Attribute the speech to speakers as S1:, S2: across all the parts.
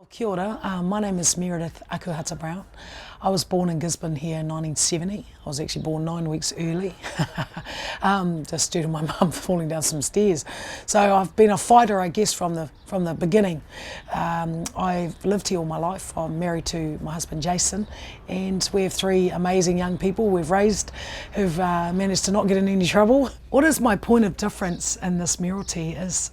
S1: Kia ora, my name is Meredith Akuhata-Brown. I was born in Gisborne here in 1970. I was actually born 9 weeks early, just due to my mum falling down some stairs. So I've been a fighter, I guess, from the beginning. I've lived here all my life. I'm married to my husband Jason, and we have 3 amazing young people we've raised who've managed to not get in any trouble. What is my point of difference in this mayoralty is,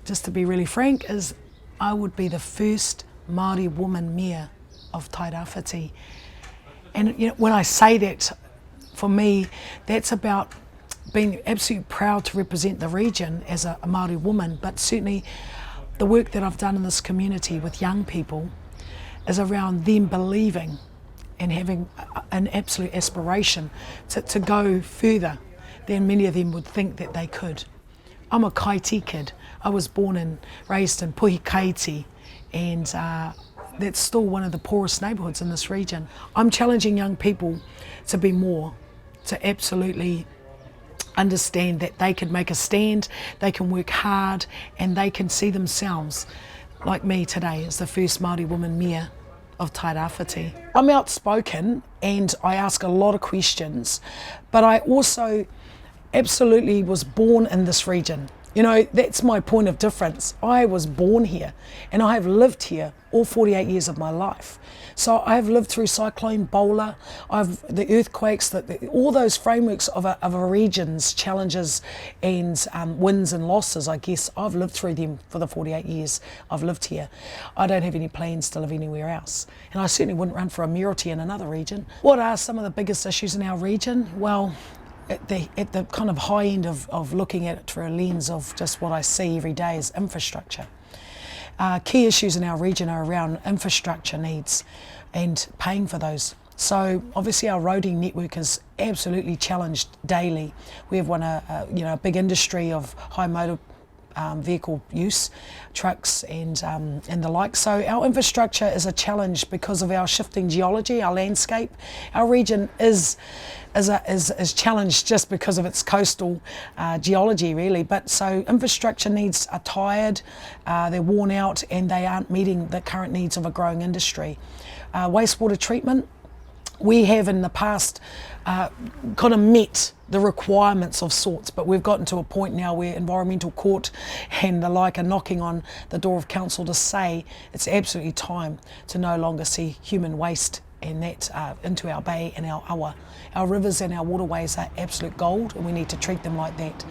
S1: just to be really frank, is I would be the first Māori woman mayor of Tairawhiti. And you know, when I say that, for me, that's about being absolutely proud to represent the region as a Māori woman, but certainly the work that I've done in this community with young people is around them believing and having an absolute aspiration to go further than many of them would think that they could. I'm a Kaiti kid. I was born and raised in Puhi Kaiti, and that's still one of the poorest neighbourhoods in this region. I'm challenging young people to be more, to absolutely understand that they can make a stand, they can work hard, and they can see themselves, like me today, as the first Māori woman mayor of Tairawhiti. I'm outspoken and I ask a lot of questions, but I also absolutely was born in this region. You know, that's my point of difference. I was born here and I have lived here all 48 years of my life. So I have lived through Cyclone Bowler, the earthquakes, all those frameworks of a region's challenges and wins and losses, I guess. I've lived through them for the 48 years I've lived here. I don't have any plans to live anywhere else. And I certainly wouldn't run for a mayoralty in another region. What are some of the biggest issues in our region? Well, at the kind of high end of looking at it through a lens of just what I see every day is infrastructure. Key issues in our region are around infrastructure needs and paying for those. So obviously our roading network is absolutely challenged daily. We have a big industry of high motor vehicle use, trucks and the like. So our infrastructure is a challenge because of our shifting geology, our landscape. Our region is challenged just because of its coastal geology, really. But so infrastructure needs are tired, they're worn out, and they aren't meeting the current needs of a growing industry. Wastewater treatment, we have in the past kind of met the requirements of sorts, but we've gotten to a point now where environmental court and the like are knocking on the door of council to say it's absolutely time to no longer see human waste and that into our bay and our awa. Our rivers and our waterways are absolute gold, and we need to treat them like that.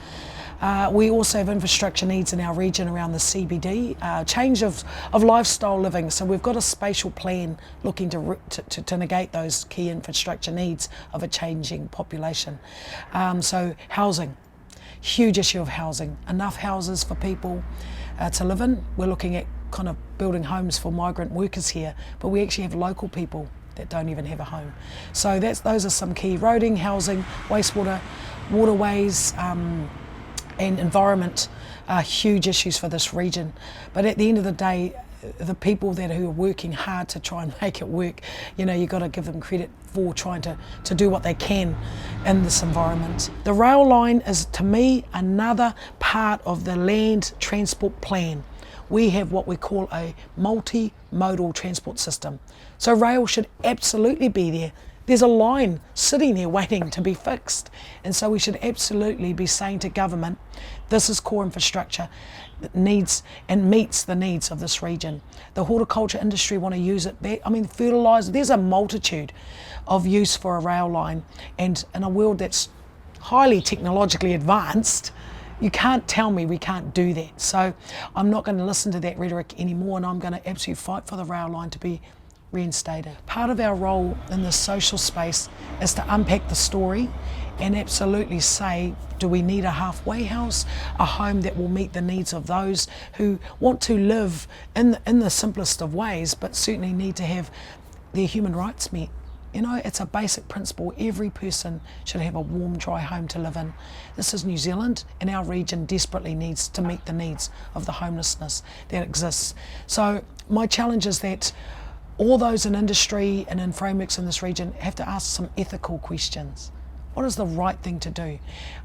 S1: We also have infrastructure needs in our region around the CBD, change of lifestyle living. So we've got a spatial plan looking to negate those key infrastructure needs of a changing population. So housing, huge issue of housing. Enough houses for people to live in. We're looking at kind of building homes for migrant workers here, but we actually have local people that don't even have a home. So those are some key: roading, housing, wastewater, waterways, and environment are huge issues for this region. But at the end of the day, the people who are working hard to try and make it work, you know, you've got to give them credit for trying to do what they can in this environment. The rail line is, to me, another part of the land transport plan. We have what we call a multimodal transport system. So rail should absolutely be there. There's a line sitting there waiting to be fixed. And so we should absolutely be saying to government, this is core infrastructure that needs and meets the needs of this region. The horticulture industry want to use it. Fertiliser, there's a multitude of use for a rail line. And in a world that's highly technologically advanced, you can't tell me we can't do that. So I'm not going to listen to that rhetoric anymore, and I'm going to absolutely fight for the rail line to be reinstated. Part of our role in the social space is to unpack the story and absolutely say, do we need a halfway house, a home that will meet the needs of those who want to live in the simplest of ways, but certainly need to have their human rights met. You know, it's a basic principle. Every person should have a warm, dry home to live in. This is New Zealand, and our region desperately needs to meet the needs of the homelessness that exists. So my challenge is that all those in industry and in frameworks in this region have to ask some ethical questions. What is the right thing to do?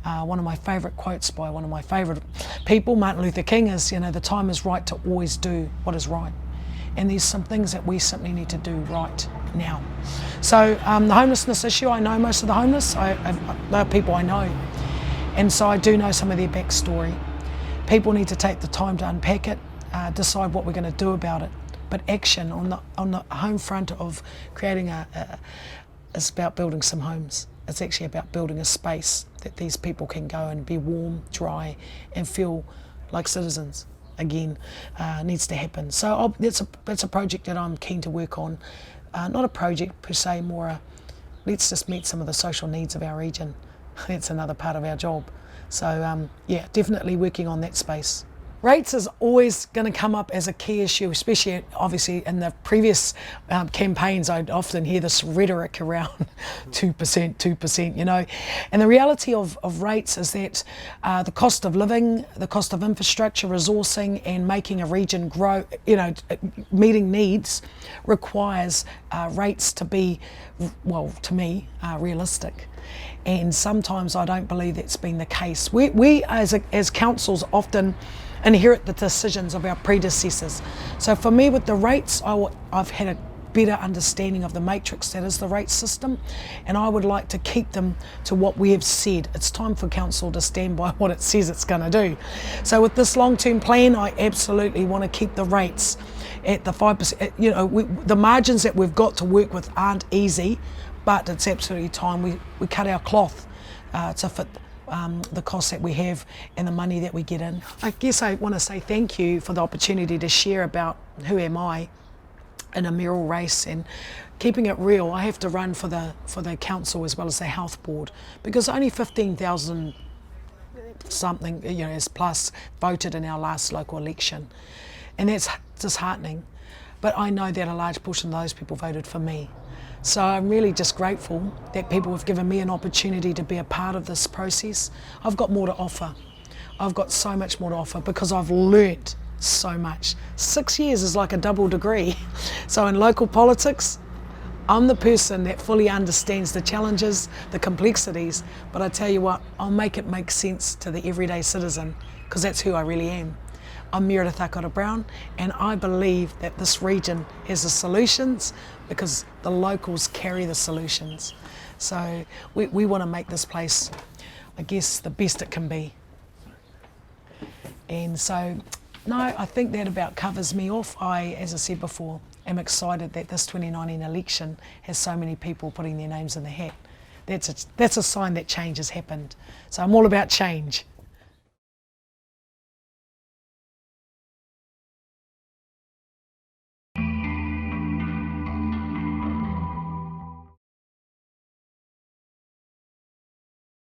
S1: One of my favourite quotes by one of my favourite people, Martin Luther King, is, the time is right to always do what is right. And there's some things that we simply need to do right now. So the homelessness issue, I know most of the homeless. They're people I know. And so I do know some of their backstory. People need to take the time to unpack it, decide what we're going to do about it. But action on the home front of creating it's about building some homes. It's actually about building a space that these people can go and be warm, dry, and feel like citizens again. Needs to happen. So that's a project that I'm keen to work on. Not a project per se, more let's just meet some of the social needs of our region. That's another part of our job. So yeah, definitely working on that space. Rates is always going to come up as a key issue, especially obviously in the previous campaigns. I'd often hear this rhetoric around 2%, And the reality of rates is that the cost of living, the cost of infrastructure, resourcing, and making a region grow, meeting needs requires rates to be, well, to me, realistic. And sometimes I don't believe that's been the case. We as councils often inherit the decisions of our predecessors. So for me, with the rates, I've had a better understanding of the matrix that is the rate system, and I would like to keep them to what we have said. It's time for council to stand by what it says it's going to do. So with this long-term plan, I absolutely want to keep the rates at the 5%. The margins that we've got to work with aren't easy, but it's absolutely time we cut our cloth to fit the costs that we have and the money that we get in. I guess I want to say thank you for the opportunity to share about who am I in a mayoral race, and keeping it real. I have to run for the council as well as the health board, because only 15,000 something is plus voted in our last local election, and that's disheartening. But I know that a large portion of those people voted for me. So I'm really just grateful that people have given me an opportunity to be a part of this process. I've got more to offer. I've got so much more to offer because I've learnt so much. 6 years is like a double degree. So in local politics, I'm the person that fully understands the challenges, the complexities, but I tell you what, I'll make it make sense to the everyday citizen, because that's who I really am. I'm Meredith Akuhata-Brown, and I believe that this region has the solutions because the locals carry the solutions. So we want to make this place, I guess, the best it can be. And so, no, I think that about covers me off. As I said before, am excited that this 2019 election has so many people putting their names in the hat. That's a sign that change has happened. So I'm all about change.